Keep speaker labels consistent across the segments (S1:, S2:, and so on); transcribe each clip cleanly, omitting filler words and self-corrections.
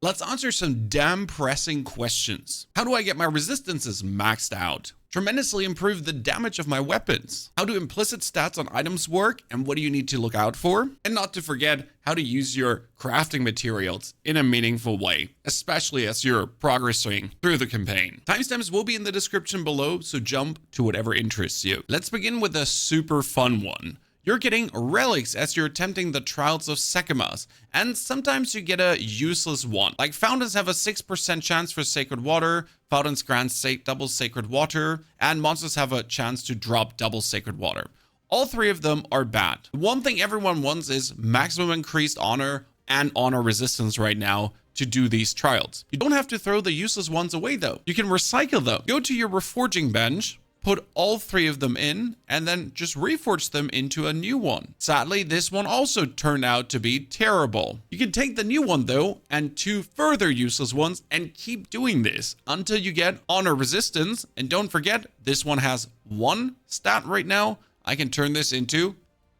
S1: Let's answer some damn pressing questions. How do I get my resistances maxed out? Tremendously improve the damage of my weapons. How do implicit stats on items work, and what do you need to look out for? And not to forget, how to use your crafting materials in a meaningful way, especially as you're progressing through the campaign. Timestamps will be in the description below, so jump to whatever interests you. Let's begin with a super fun one. You're getting relics as you're attempting the Trials of Sekimas, and sometimes you get a useless one. Like fountains have a 6% chance for sacred water, fountains grant double sacred water, and monsters have a chance to drop double sacred water. All three of them are bad. One thing everyone wants is maximum increased honor and honor resistance right now to do these trials. You don't have to throw the useless ones away though. You can recycle them. Go to your reforging bench, put all three of them in, and then just reforge them into a new one. Sadly, this one also turned out to be terrible. You can take the new one though, and two further useless ones, and keep doing this until you get honor resistance. And don't forget, this one has one stat right now. I can turn this into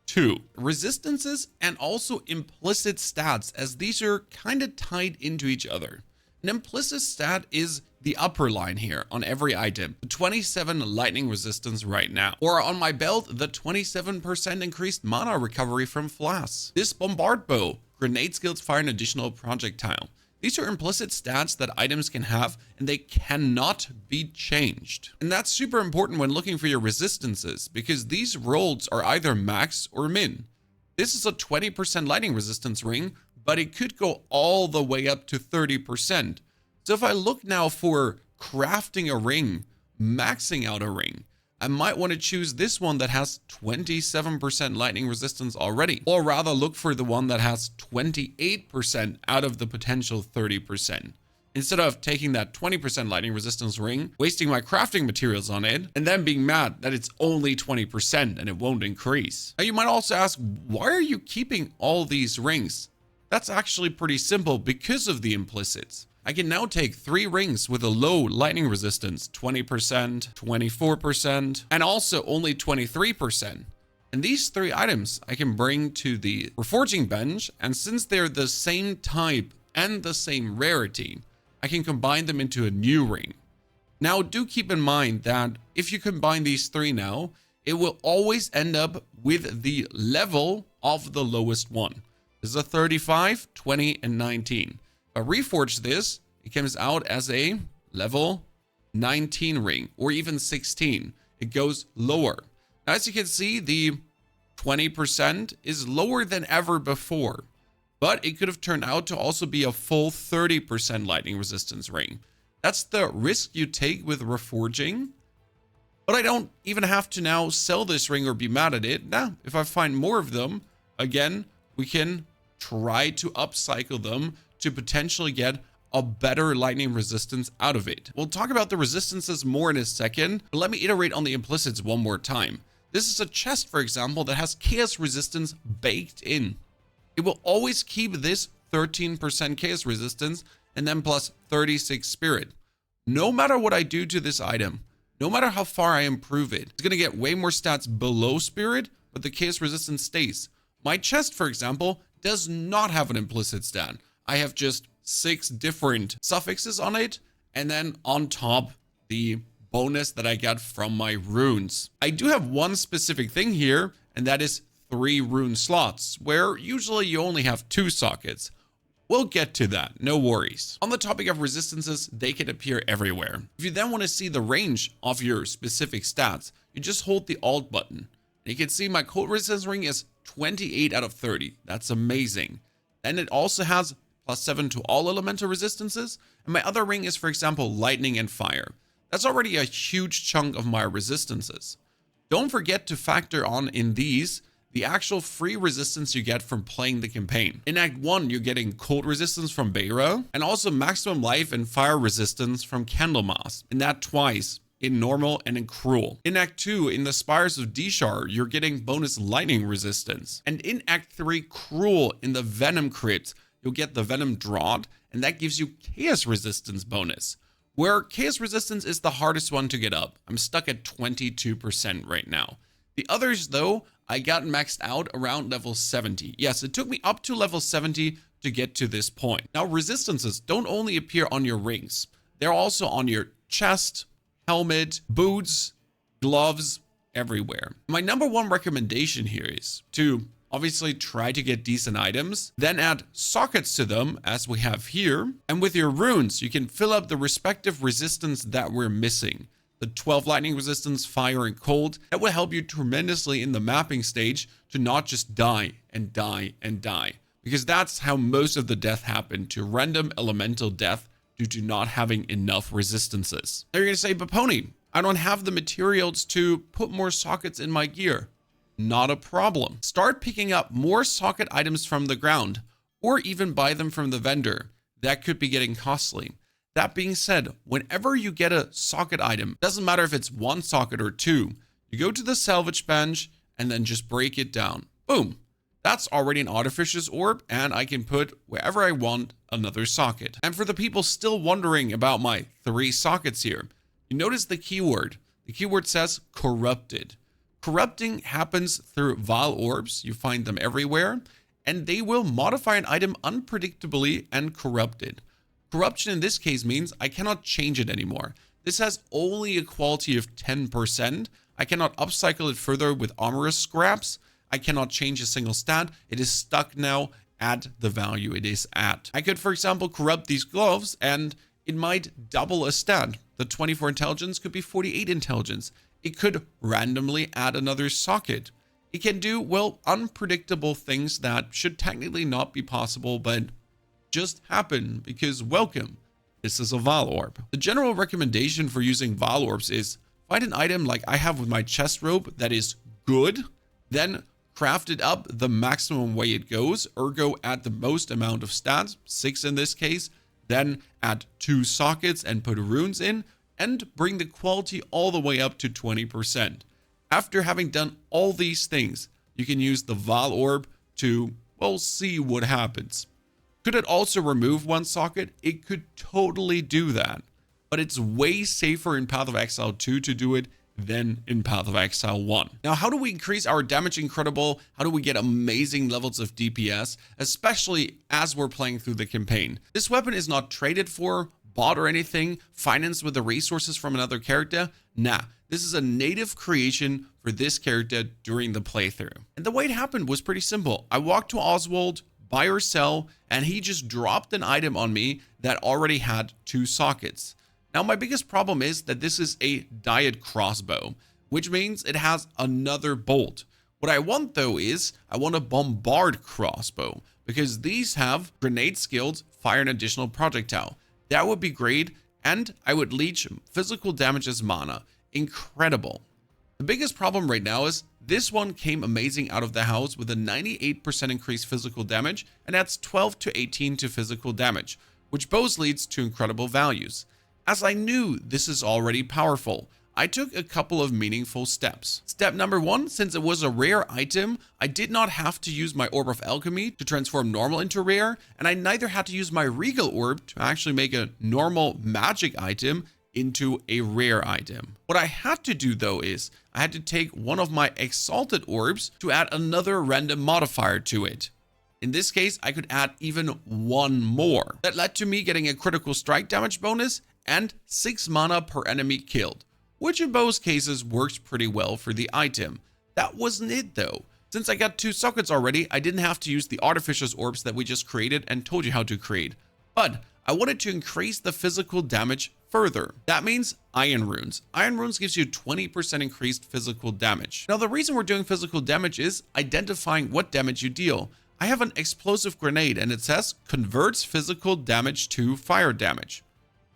S1: 2 resistances and also implicit stats, as these are kind of tied into each other. An implicit stat is the upper line here on every item, the 27 lightning resistance right now. Or on my belt, the 27% increased mana recovery from flasks. This bombard bow, grenade skills fire an additional projectile. These are implicit stats that items can have, and they cannot be changed. And that's super important when looking for your resistances, because these rolls are either max or min. This is a 20% lightning resistance ring, but it could go all the way up to 30%. So if I look now for crafting a ring, maxing out a ring, I might want to choose this one that has 27% lightning resistance already, or rather look for the one that has 28% out of the potential 30%. Instead of taking that 20% lightning resistance ring, wasting my crafting materials on it, and then being mad that it's only 20% and it won't increase. Now you might also ask, why are you keeping all these rings? That's actually pretty simple because of the implicits. I can now take 3 rings with a low lightning resistance, 20%, 24%, and also only 23%. And these 3 items I can bring to the reforging bench, and since they're the same type and the same rarity, I can combine them into a new ring. Now do keep in mind that if you combine these 3 now, it will always end up with the level of the lowest one. This is a 35, 20, and 19. If I reforge this, it comes out as a level 19 ring, or even 16. It goes lower. Now, as you can see, the 20% is lower than ever before, but it could have turned out to also be a full 30% lightning resistance ring. That's the risk you take with reforging, but I don't even have to now sell this ring or be mad at it. Now, if I find more of them, again, we can try to upcycle them to potentially get a better lightning resistance out of it. We'll talk about the resistances more in a second, but let me iterate on the implicits one more time. This is a chest, for example, that has chaos resistance baked in. It will always keep this 13% chaos resistance and then plus 36 spirit. No matter what I do to this item, no matter how far I improve it, it's going to get way more stats below spirit, but the chaos resistance stays. My chest, for example, does not have an implicit stat. I have just 6 different suffixes on it, and then on top, the bonus that I got from my runes. I do have one specific thing here, and that is 3 rune slots, where usually you only have 2 sockets. We'll get to that, no worries. On the topic of resistances, they can appear everywhere. If you then want to see the range of your specific stats, you just hold the Alt button. And you can see my cold resistance ring is 28 out of 30. That's amazing. And it also has +7 to all elemental resistances. And my other ring is, for example, lightning and fire. That's already a huge chunk of my resistances. Don't forget to factor on in these the actual free resistance you get from playing the campaign. In Act 1, you're getting cold resistance from Beira, and also maximum life and fire resistance from Candlemas. In that twice, in normal and in cruel. In Act 2, in the Spires of Dishar, you're getting bonus lightning resistance. And in Act 3, cruel, in the Venom crypt, you'll get the Venom Draught, and that gives you chaos resistance bonus. Where chaos resistance is the hardest one to get up. I'm stuck at 22% right now. The others, though, I got maxed out around level 70. Yes, it took me up to level 70 to get to this point. Now, resistances don't only appear on your rings. They're also on your chest, helmet, boots, gloves, everywhere. My number one recommendation here is to obviously try to get decent items, then add sockets to them as we have here. And with your runes, you can fill up the respective resistance that we're missing. The 12 lightning resistance, fire, and cold. That will help you tremendously in the mapping stage to not just die and die and die. Because that's how most of the death happened, to random elemental death due to not having enough resistances. Now you're going to say, but Pony, I don't have the materials to put more sockets in my gear. Not a problem. Start picking up more socket items from the ground, or even buy them from the vendor. That could be getting costly. That being said, whenever you get a socket item, doesn't matter if it's one socket or two, you go to the salvage bench and then just break it down. Boom. That's already an artificious orb, and I can put wherever I want another socket. And for the people still wondering about my 3 sockets here, you notice the keyword. The keyword says corrupted. Corrupting happens through vile orbs. You find them everywhere, and they will modify an item unpredictably and corrupt it. Corruption in this case means I cannot change it anymore. This has only a quality of 10%. I cannot upcycle it further with armorous scraps. I cannot change a single stat. It is stuck now at the value it is at. I could, for example, corrupt these gloves and it might double a stat. The 24 intelligence could be 48 intelligence. It could randomly add another socket. It can do, well, unpredictable things that should technically not be possible, but just happen because, welcome, this is a vile orb. The general recommendation for using vile orbs is find an item like I have with my chest robe that is good, then craft it up the maximum way it goes, ergo add the most amount of stats, 6 in this case, then add 2 sockets and put runes in, and bring the quality all the way up to 20%. After having done all these things, you can use the vile orb to, well, see what happens. Could it also remove one socket? It could totally do that, but it's way safer in Path of Exile 2 to do it than in Path of Exile 1. Now, how do we increase our damage incredible? How do we get amazing levels of DPS, especially as we're playing through the campaign? This weapon is not traded for, bought or anything, financed with the resources from another character. Nah, this is a native creation for this character during the playthrough. And the way it happened was pretty simple. I walked to Oswald, buy or sell, and he just dropped an item on me that already had 2 sockets. Now, my biggest problem is that this is a diet crossbow, which means it has another bolt. What I want though is I want a bombard crossbow because these have grenade skills, fire an additional projectile. That would be great, and I would leech physical damage as mana. Incredible. The biggest problem right now is this one came amazing out of the house with a 98% increased physical damage and adds 12 to 18 to physical damage, which both leads to incredible values. As I knew this is already powerful, I took a couple of meaningful steps. Step number 1, since it was a rare item, I did not have to use my Orb of Alchemy to transform normal into rare, and I neither had to use my Regal Orb to actually make a normal magic item into a rare item. What I had to do though is I had to take one of my Exalted Orbs to add another random modifier to it. In this case, I could add even 1 more. That led to me getting a critical strike damage bonus and 6 mana per enemy killed, which in both cases works pretty well for the item. That wasn't it though. Since I got 2 sockets already, I didn't have to use the artificial orbs that we just created and told you how to create. But I wanted to increase the physical damage further. That means Iron Runes. Iron Runes gives you 20% increased physical damage. Now, the reason we're doing physical damage is identifying what damage you deal. I have an explosive grenade and it says converts physical damage to fire damage.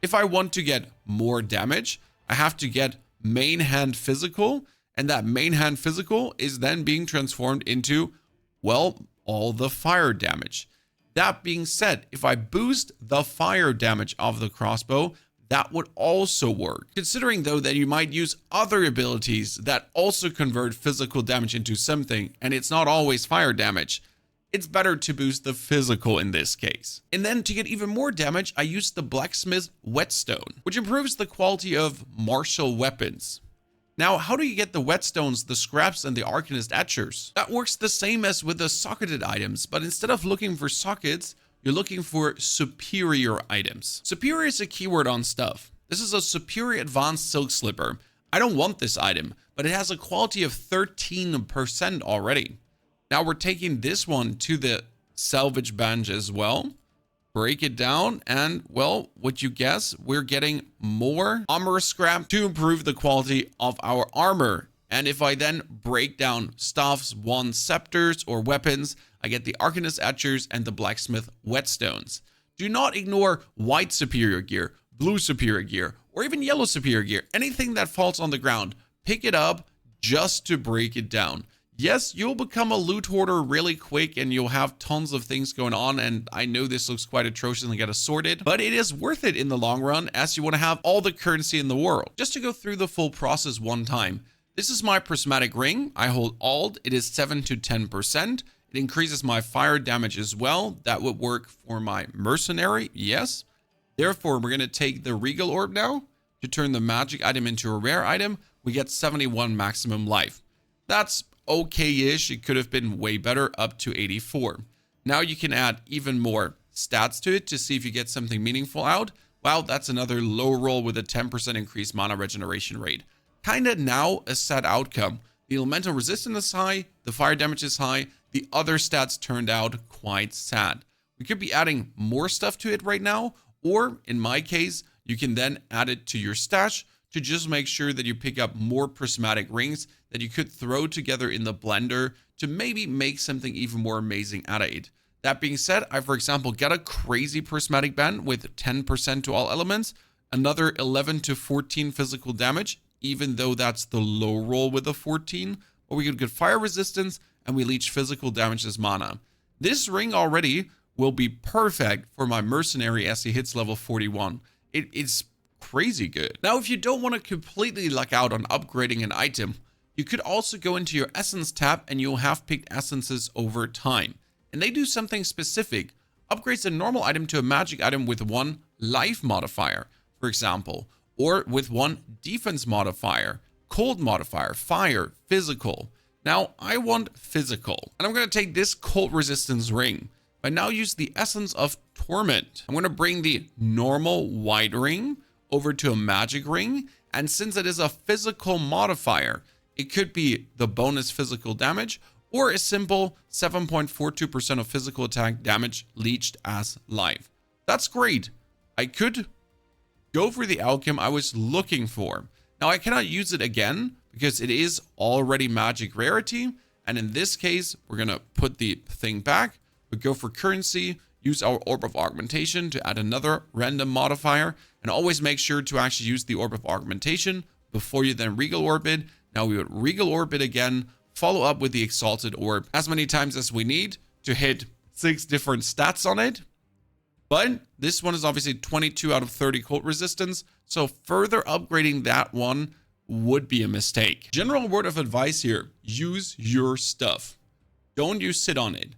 S1: If I want to get more damage, I have to get main hand physical, and that main hand physical is then being transformed into, well, all the fire damage. That being said, if I boost the fire damage of the crossbow, that would also work. Considering though that you might use other abilities that also convert physical damage into something, and it's not always fire damage, it's better to boost the physical in this case. And then to get even more damage, I used the Blacksmith Whetstone, which improves the quality of martial weapons. Now, how do you get the whetstones, the scraps, and the Arcanist etchers? That works the same as with the socketed items, but instead of looking for sockets, you're looking for superior items. Superior is a keyword on stuff. This is a superior advanced silk slipper. I don't want this item, but it has a quality of 13% already. Now we're taking this one to the salvage bench as well. Break it down, and well, what you guess, we're getting more armor scrap to improve the quality of our armor. And if I then break down staffs, wands, scepters, or weapons, I get the Arcanist Etchers and the Blacksmith Whetstones. Do not ignore white superior gear, blue superior gear, or even yellow superior gear. Anything that falls on the ground, pick it up just to break it down. Yes, you'll become a loot hoarder really quick and you'll have tons of things going on, and I know this looks quite atrocious and get assorted, but it is worth it in the long run as you want to have all the currency in the world. Just to go through the full process one time, this is my prismatic ring. I hold Alt, it is 7 to 10%. It increases my fire damage as well. That would work for my mercenary, yes. Therefore, we're going to take the Regal Orb now to turn the magic item into a rare item. We get 71 maximum life. That's okay-ish. It could have been way better, up to 84. Now you can add even more stats to it to see if you get something meaningful out. Wow, that's another low roll with a 10% increased mana regeneration rate. Kinda now a sad outcome. The elemental resistance is high, the fire damage is high, the other stats turned out quite sad. We could be adding more stuff to it right now, or in my case, you can then add it to your stash to just make sure that you pick up more prismatic rings that you could throw together in the blender to maybe make something even more amazing out of it. That being said, I, for example, got a crazy prismatic band with 10% to all elements, another 11 to 14 physical damage, even though that's the low roll with a 14, or we could get fire resistance and we leech physical damage as mana. This ring already will be perfect for my mercenary as he hits level 41. It's crazy good. Now, if you don't want to completely luck out on upgrading an item, you could also go into your Essence tab and you'll have picked essences over time. And they do something specific. Upgrades a normal item to a magic item with 1 life modifier, for example, or with 1 defense modifier, cold modifier, fire, physical. Now, I want physical, and I'm going to take this cold resistance ring. I now use the Essence of Torment. I'm going to bring the normal white ring over to a magic ring, and since it is a physical modifier, it could be the bonus physical damage or a simple 7.42% of physical attack damage leached as life. That's great. I could go for the outcome I was looking for. Now, I cannot use it again because it is already magic rarity, and in this case, we're going to put the thing back. We go for currency, use our Orb of Augmentation to add another random modifier, and always make sure to actually use the Orb of Augmentation before you then Regal Orb it. Now we would Regal Orb it again, follow up with the Exalted Orb as many times as we need to hit 6 different stats on it. But this one is obviously 22 out of 30 cold resistance, so further upgrading that one would be a mistake. General word of advice here, use your stuff. Don't you sit on it.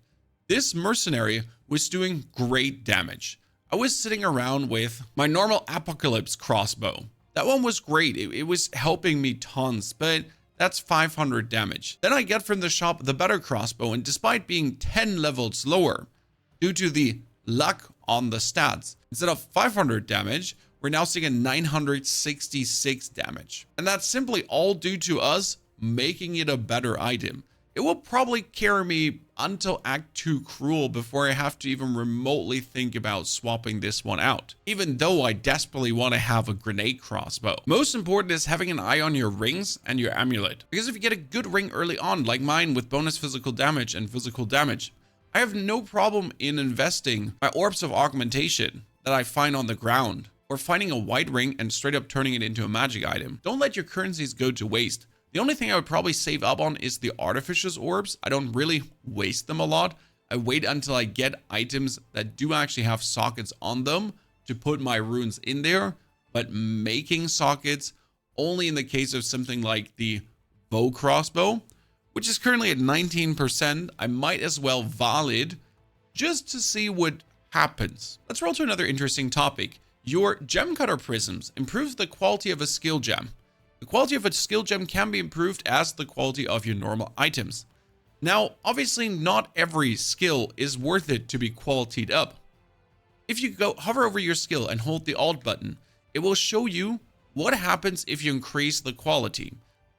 S1: This mercenary was doing great damage. I was sitting around with my normal Apocalypse crossbow. That one was great. It was helping me tons, but that's 500 damage. Then I get from the shop the better crossbow, and despite being 10 levels lower, due to the luck on the stats, instead of 500 damage, we're now seeing a 966 damage. And that's simply all due to us making it a better item. It will probably carry me until Act 2 Cruel before I have to even remotely think about swapping this one out, even though I desperately want to have a grenade crossbow. Most important is having an eye on your rings and your amulet, because if you get a good ring early on, like mine with bonus physical damage and physical damage, I have no problem in investing my Orbs of Augmentation that I find on the ground, or finding a white ring and straight up turning it into a magic item. Don't let your currencies go to waste. The only thing I would probably save up on is the Artificer's Orbs. I don't really waste them a lot. I wait until I get items that do actually have sockets on them to put my runes in there, but making sockets only in the case of something like the bow crossbow, which is currently at 19%. I might as well valid just to see what happens. Let's roll to another interesting topic. Your Gemcutter prisms improves the quality of a skill gem. The quality of a skill gem can be improved as the quality of your normal items. Now, obviously not every skill is worth it to be qualitied up. If you go hover over your skill and hold the Alt button, it will show you what happens if you increase the quality.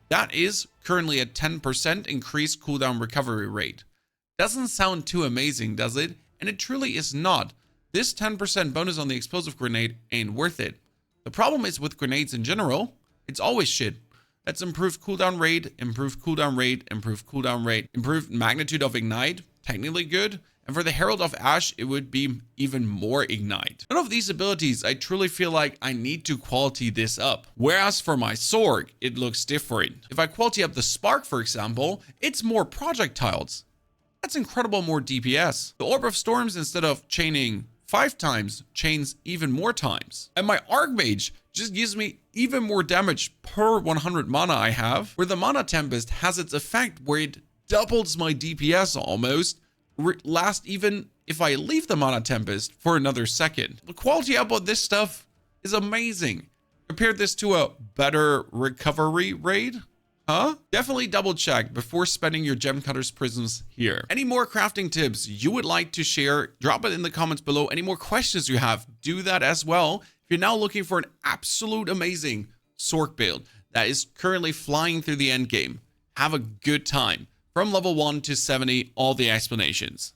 S1: That is currently a 10% increased cooldown recovery rate. Doesn't sound too amazing, does it? And it truly is not. This 10% bonus on the explosive grenade ain't worth it. The problem is with grenades in general, it's always shit. That's improved cooldown rate, improved cooldown rate, improved cooldown rate, improved magnitude of ignite, technically good. And for the Herald of Ash, it would be even more ignite. None of these abilities, I truly feel like I need to quality this up. Whereas for my sword, it looks different. If I quality up the Spark, for example, it's more projectiles. That's incredible more DPS. The Orb of Storms, instead of chaining 5 times, chains even more times. And my Archmage just gives me even more damage per 100 mana I have, where the Mana Tempest has its effect where it doubles my DPS almost, last even if I leave the Mana Tempest for another second. The quality up on this stuff is amazing. Compare this to a better recovery rate. Huh? Definitely double check before spending your Gemcutter's prisms here. Any more crafting tips you would like to share, drop it in the comments below. Any more questions you have, do that as well. If you're now looking for an absolute amazing Sorc build that is currently flying through the end game, have a good time. From level 1 to 70, all the explanations.